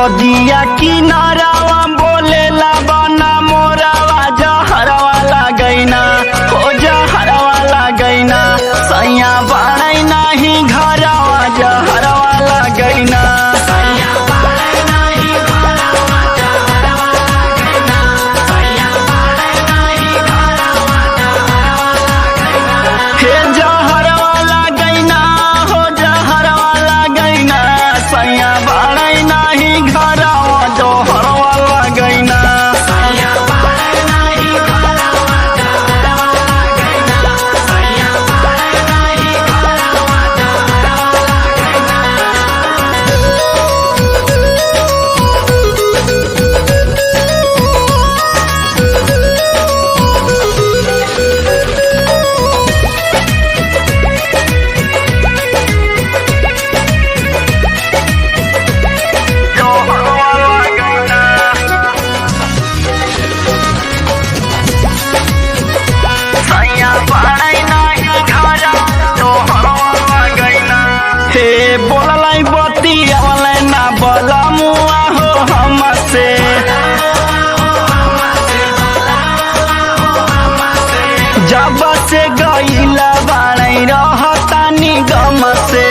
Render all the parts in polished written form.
नदिया किनारावा बोलेला बना मोरावा जहरवा लगैना हो जहरवा लगैना सैया बाड़ै नाही घरवा जहरवा लगैना हे जहरवा लगैना हो जहरवा लगैना सैया बाड़ै नाही घरवा जहरवा लगैना बोललाई बतियावलाई ना बोला मुआ हो हमसे जब से गईला बाड़ै रहतानी गम से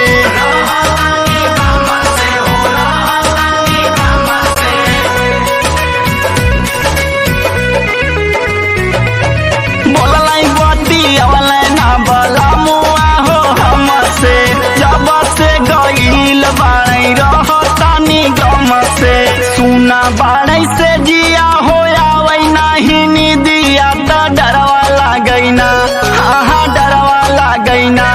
बोललाई बतियावलाई ना बोला मुआ हो हमसे जब से गईल बाड़ै रहतानी गम से सुना बाड़ै से जिया हो आवै नाही निदिया त डरवा लगैना हाँ डरवा लगैना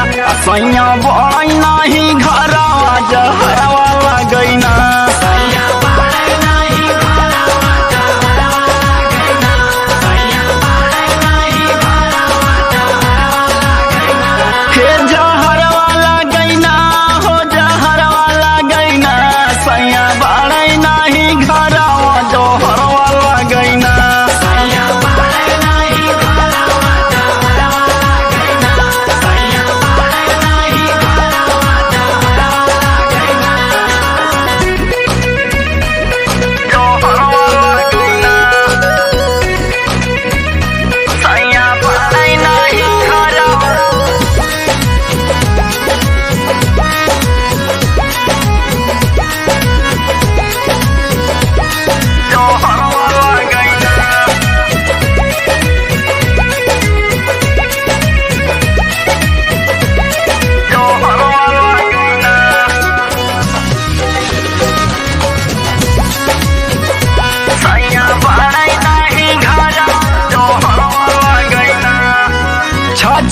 सैया बड़ै नाही घरवा जहरवा लगैना हे जहरवा लगैना हो जहरवा लगैना सैया बाड़ै नाही घरवा जहरवा लगैना सैया बाड़ै नाही घरवा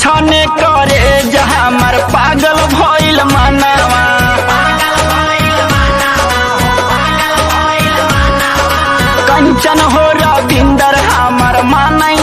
छने करे जहाँ हमार पागल भइल मनवा कंचन हो रविंदर हमार मानै